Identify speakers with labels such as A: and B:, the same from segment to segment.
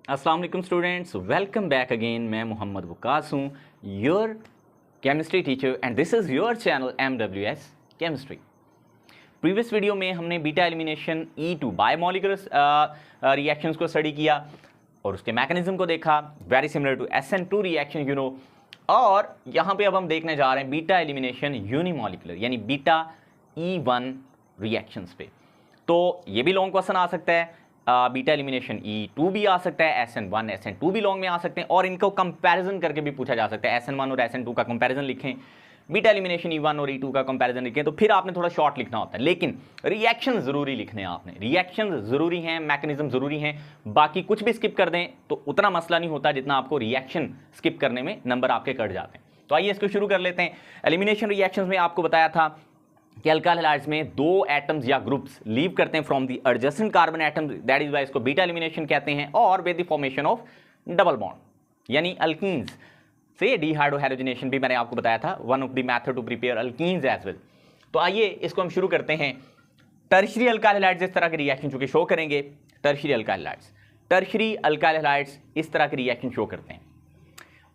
A: अस्सलाम वालेकुम students, welcome back again. मैं मोहम्मद वकास हूँ, your chemistry teacher, and this is your channel MWS chemistry. Previous video में हमने beta elimination E2 bimolecular reactions को स्टडी किया और उसके मैकेनिज्म को देखा, very similar to SN2 reaction you know. और यहाँ पे अब हम देखने जा रहे हैं बीटा एलिमिनेशन यूनिमोलिकुलर यानी बीटा E1 रिएक्शंस पे। तो ये भी लॉन्ग क्वेश्चन आ सकता है, बीटा एलिमिनेशन E2 भी आ सकता है, SN1 SN2 भी लॉन्ग में आ सकते हैं, और इनको कंपैरिजन करके भी पूछा जा सकता है। SN1 और SN2 का कंपैरिजन लिखें, बीटा एलिमिनेशन E1 और E2 का कंपैरिजन लिखें, तो फिर आपने थोड़ा शॉर्ट लिखना होता है, लेकिन रिएक्शन जरूरी लिखने हैं आपने। रिएक्शन जरूरी हैं, मैकेनिज्म जरूरी हैं, बाकी कुछ भी स्किप कर दें तो उतना मसला नहीं होता जितना आपको रिएक्शन स्किप करने में नंबर आपके कट जाते हैं। तो आइए इसको शुरू कर लेते हैं। एलिमिनेशन रिएक्शंस में आपको बताया था कि अल्काइल हैलाइड्स में दो एटम्स या ग्रुप्स लीव करते हैं from the adjacent carbon atoms, that is why इसको बीटा एलिमिनेशन कहते हैं, और with the formation of double bond यानी अल्कीन्स से डिहाइड्रोहाइड्रोजनेशन भी मैंने आपको बताया था, one of the method to prepare alkenes as well. तो आइए इसको हम शुरू करते हैं। टर्शियरी अल्काइल हैलाइड्स इस तरह के रिएक्शन चूंकि शो करेंगे, टर्शियरी अल्काइल हैलाइड्स इस तरह के रिएक्शन शो करते हैं।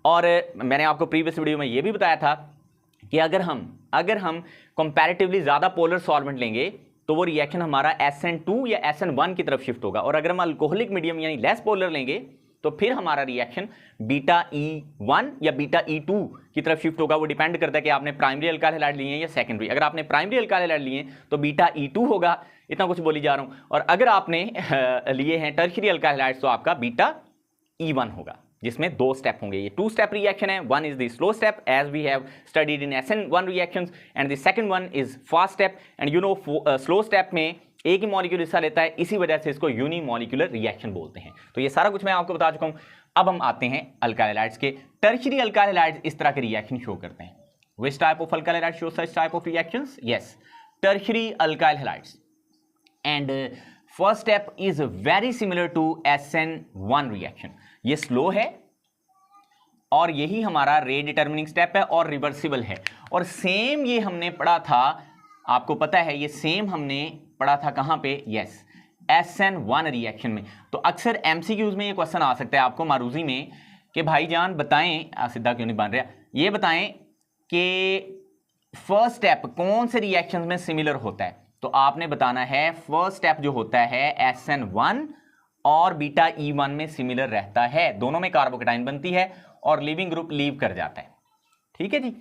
A: और मैंने आपको प्रीवियस वीडियो में यह भी बताया था कि अगर हम कंपैरेटिवली ज़्यादा पोलर सॉल्वेंट लेंगे तो वो रिएक्शन हमारा SN2 या SN1 की तरफ शिफ्ट होगा, और अगर हम अल्कोहलिक मीडियम यानी लेस पोलर लेंगे तो फिर हमारा रिएक्शन बीटा E1 या बीटा E2 की तरफ शिफ्ट होगा। वो डिपेंड करता है कि आपने प्राइमरी अल्काइल हैलाइड लिए हैं या सेकेंडरी। अगर आपने प्राइमरी अल्काइल हैलाइड लिए तो बीटा E2 होगा, इतना कुछ बोली जा रहा हूँ, और अगर आपने लिए हैं टर्शियरी अल्काइल हैलाइड्स तो आपका बीटा E1 होगा, जिसमें दो स्टेप होंगे। ये टू स्टेप रिएक्शन है, one is the slow step as we have studied in SN1 reactions, and the second one is fast step. And you know slow step में एक ही मॉलिक्यूल हिस्सा लेता है, इसी वजह से इसको यूनिमोलिकुलर रिएक्शन बोलते हैं। तो ये सारा कुछ मैं आपको बता चुका हूं। अब हम आते हैं अल्काइल हैलाइड्स के। टर्शियरी अल्काइल हैलाइड्स इस तरह के रिएक्शन शो करते हैं। Which type of alkyl halides show such type of reactions? Yes, tertiary alkyl halides. And first step is very similar to SN1 reaction. ये स्लो है और यही हमारा रेट डिटर्मिनिंग स्टेप है और रिवर्सिबल है, और सेम ये हमने पढ़ा था, आपको पता है ये सेम हमने पढ़ा था कहां पे? यस, SN1 रिएक्शन में। तो अक्सर MCQs में ये क्वेश्चन आ सकता है आपको मारूजी में कि भाईजान बताएं, सीधा क्यों नहीं बन रहा, ये बताएं कि फर्स्ट स्टेप कौन से रिएक्शन में सिमिलर होता है। तो आपने बताना है फर्स्ट स्टेप जो होता है SN1 और बीटा E1 में सिमिलर रहता है, दोनों में कार्बोकेटाइन बनती है और लिविंग ग्रुप लीव कर जाता है। ठीक है जी,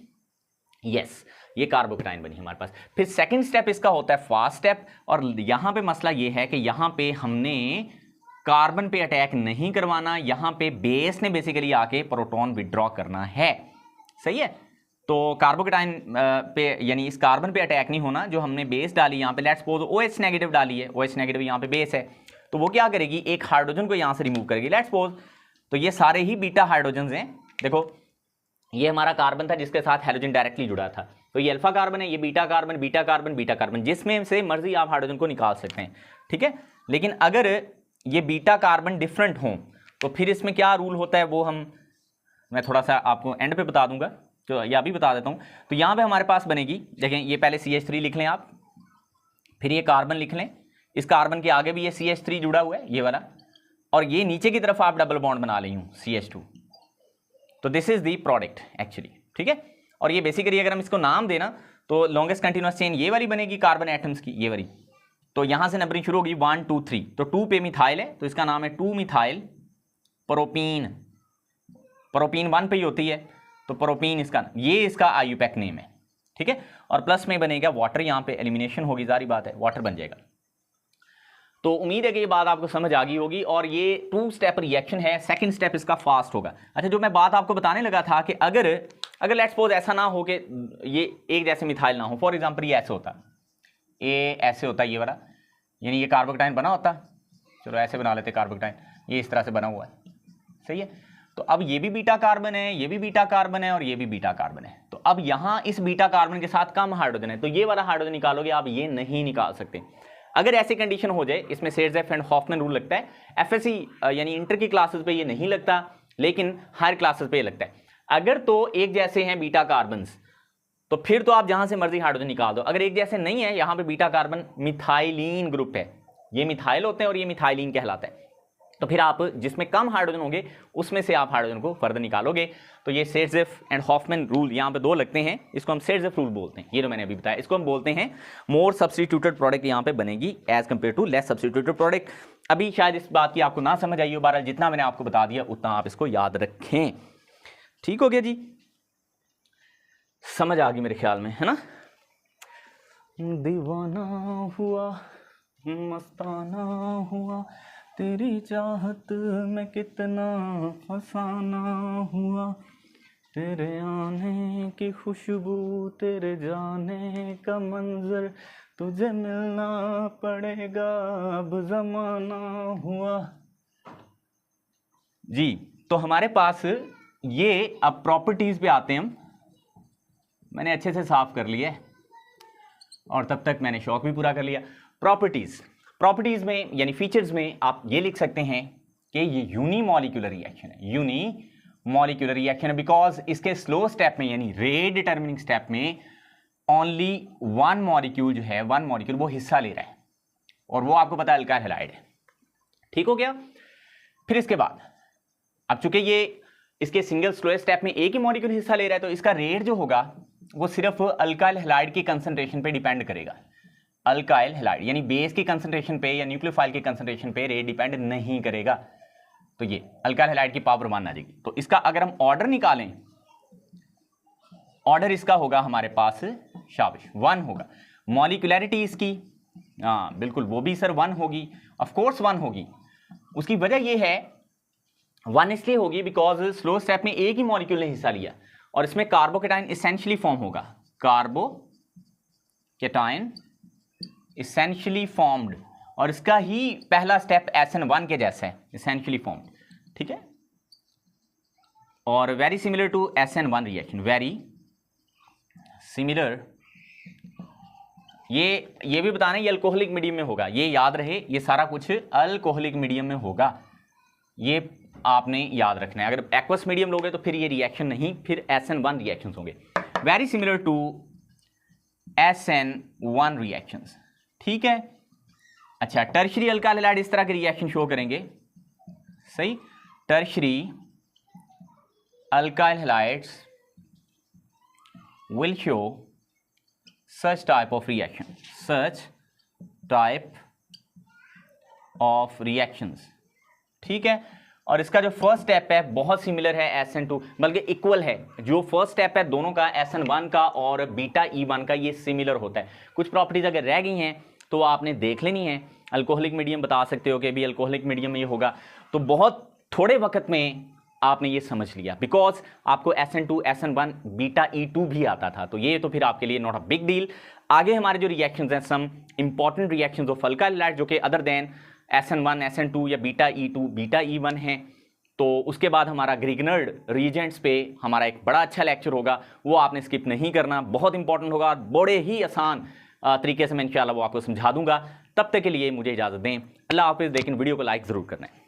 A: यस, ये कार्बोकेटाइन बनी हमारे पास। फिर सेकंड स्टेप इसका होता है फास्ट स्टेप, और यहां पे मसला ये है कि यहां पे हमने कार्बन पे अटैक नहीं करवाना, यहां पे बेस ने बेसिकली आके प्रोटॉन विड्रॉ करना है। सही है, तो कार्बोकेटाइन पे यानी इस कार्बन पे अटैक नहीं होना। जो हमने बेस डाली यहाँ पे, लेट्स सपोज OH नेगेटिव डाली है, OH नेगेटिव यहाँ पे बेस है, तो वो क्या करेगी, एक हाइड्रोजन को यहाँ से रिमूव करेगी, लेट्स सपोज। तो ये सारे ही बीटा हाइड्रोजन हैं। देखो ये हमारा कार्बन था जिसके साथ हाइड्रोजन डायरेक्टली जुड़ा था, तो ये अल्फा कार्बन है, ये beta carbon, beta carbon, beta carbon, जिसमें से मर्जी आप हाइड्रोजन को निकाल सकते हैं। ठीक है, लेकिन अगर ये बीटा कार्बन डिफरेंट हों तो फिर इसमें क्या रूल होता है वो मैं थोड़ा सा आपको एंड पे बता दूंगा, तो या भी बता देता हूँ। तो यहाँ पे हमारे पास बनेगी, देखें ये पहले CH3 लिख लें आप, फिर ये कार्बन लिख लें, इस कार्बन के आगे भी ये CH3 जुड़ा हुआ है ये वाला, और ये नीचे की तरफ आप डबल बॉन्ड बना ली हूँ CH2। तो this is the product actually. ठीक है, और ये बेसिकली अगर हम इसको नाम देना तो लॉन्गेस्ट कंटिन्यूअस चेन ये वाली बनेगी कार्बन एटम्स की, ये वाली। तो यहां से नंबरिंग शुरू होगी 1 2 3, तो 2 पे मिथाइल है तो इसका नाम है 2 मिथाइल प्रोपीन। प्रोपीन 1 पे ही होती है तो प्रोपीन इसका IUPAC नेम है। ठीक है, और प्लस में बनेगा वाटर, यहाँ पे एलिमिनेशन होगी, जारी बात है वाटर बन जाएगा। तो उम्मीद है कि ये बात आपको समझ आ गई होगी, और ये टू स्टेप रिएक्शन है। सेकंड स्टेप इसका फास्ट होगा। अच्छा, जो मैं बात आपको बताने लगा था कि अगर लेट्स सपोज ऐसा ना हो कि ये एक जैसे मिथाइल ना हो, फॉर एग्जांपल ये ऐसे होता, ये ऐसे होता, ये वाला, यानी ये कार्बोकेटाइन बना होता, चलो ऐसे बना लेते कार्बोकेटाइन, ये इस तरह से बना हुआ है। सही है, तो अब ये भी बीटा कार्बन है, ये भी बीटा कार्बन है, और ये भी बीटा कार्बन है। तो अब यहाँ इस बीटा कार्बन के साथ कम हाइड्रोजन है, तो ये वाला हाइड्रोजन निकालोगे आप, ये नहीं निकाल सकते। अगर ऐसी कंडीशन हो जाए, इसमें सेड्जेफ एंड हॉफमैन रूल लगता है, FSC यानी इंटर की क्लासेस पे ये नहीं लगता, लेकिन हायर क्लासेस पे ये लगता है। अगर तो एक जैसे हैं बीटा कार्बन्स तो फिर तो आप जहां से मर्जी हाइड्रोजन निकाल दो। अगर एक जैसे नहीं है, यहां पे बीटा कार्बन मिथाइलिन ग्रुप है, ये मिथाइल होते हैं और ये मिथाइलिन कहलाता है। तो फिर आप जिसमें कम हाइड्रोजन होंगे उसमें से आप हाइड्रोजन को फर्दर निकालोगे। तो ये सेट्जेफ एंड हॉफमैन रूल यहाँ पे 2 लगते हैं, इसको हम सेट्जेफ रूल बोलते हैं, ये जो मैंने अभी बताया इसको हम बोलते हैं मोर सब्स्टिट्यूटेड प्रोडक्ट यहाँ पे बनेगी as compare to less substituted product. अभी शायद इस बात की आपको ना समझ आई हो, बहरहाल जितना मैंने आपको बता दिया उतना आप इसको याद रखें। ठीक हो गया जी, समझ आ गई मेरे ख्याल में, है ना। दीवाना हुआ मस्ताना हुआ तेरी चाहत में कितना फसाना हुआ, तेरे आने की खुशबू तेरे जाने का मंजर, तुझे मिलना पड़ेगा अब जमाना हुआ। जी तो हमारे पास ये, अब प्रॉपर्टीज पे आते हैं हम। मैंने अच्छे से साफ कर लिया है और तब तक मैंने शौक भी पूरा कर लिया। प्रॉपर्टीज में यानी फीचर्स में आप ये लिख सकते हैं कि ये यूनिमॉलिक्यूलर रिएक्शन है, यूनिमॉलिक्यूलर रिएक्शन है बिकॉज इसके स्लो स्टेप में यानी रेट डिटर्मिनिंग स्टेप में ओनली वन मॉलिक्यूल जो है, वन मॉलिक्यूल वो हिस्सा ले रहा है और वो आपको पता है अल्काइल हैलाइड है। ठीक हो गया। फिर इसके बाद अब चूंकि ये इसके सिंगल स्लो स्टेप में एक ही मॉलिक्यूल हिस्सा ले रहा है तो इसका रेट जो होगा वो सिर्फ अल्काइल हैलाइड की कंसंट्रेशन पे डिपेंड करेगा। अल्काइल हैलाइड यानी बेस की कंसंट्रेशन पे या न्यूक्लियोफाइल की कंसंट्रेशन पे रेट डिपेंड नहीं करेगा। तो ये अल्काइल हैलाइड की पावर 1 आ जाएगी। तो इसका अगर हम ऑर्डर निकालें, ऑर्डर इसका होगा हमारे पास शाबाश 1 होगा। मॉलिक्यूलैरिटी इसकी बिल्कुल वो भी सर 1 होगी, ऑफ कोर्स 1 होगी। उसकी वजह ये है 1 इसलिए होगी बिकॉज स्लो स्टेप में एक ही मॉलिक्यूल ने हिस्सा लिया और इसमें कार्बोकेटाइन इसेंशियली फॉर्म होगा, कार्बोकेटाइन इसेंशियली फॉर्म्ड, और इसका ही पहला स्टेप SN1 के जैसा है, इसेंशियली फॉर्म्ड। ठीक है, और very similar to SN1 reaction, very similar. ये भी बताना ये अल्कोहलिक मीडियम में होगा, ये याद रहे, ये सारा कुछ अल्कोहलिक मीडियम में होगा, ये आपने याद रखना है। अगर एक्वस मीडियम लोगे तो फिर ये रिएक्शन नहीं, फिर SN1 रिएक्शंस होंगे, very similar to SN1 reactions. ठीक है, अच्छा टर्शरी अल्काइल हैलाइड इस तरह के रिएक्शन शो करेंगे, सही। Tertiary alkyl halides will show such type of reaction, such type of reactions। ठीक है, और इसका जो फर्स्ट स्टेप है बहुत सिमिलर है SN2, बल्कि इक्वल है। जो फर्स्ट स्टेप है दोनों का, SN1 का और बीटा E1 का, ये सिमिलर होता है। कुछ प्रॉपर्टीज अगर रह गई हैं तो आपने देख लेनी है। अल्कोहलिक मीडियम बता सकते हो कि भी अल्कोहलिक मीडियम में ये होगा, तो बहुत थोड़े वक्त में आपने ये समझ लिया बिकॉज आपको SN2 SN1 बीटा E2 भी आता था, तो ये तो फिर आपके लिए नॉट अ बिग डील। आगे हमारे जो रिएक्शंस हैं, some important reactions of alkyl halide जो कि अदर देन SN1 SN2 या बीटा E2 बीटा E1 है, तो उसके बाद हमारा ग्रिग्नर्ड रीजेंट्स पे हमारा एक बड़ा अच्छा लेक्चर होगा, वो आपने स्किप नहीं करना, बहुत इंपॉर्टेंट होगा, बड़े ही आसान तरीके से मैं इंशाल्लाह वो आपको समझा दूंगा। तब तक के लिए मुझे इजाज़त दें, अल्लाह हाफिज़। लेकिन वीडियो को लाइक ज़रूर करना है।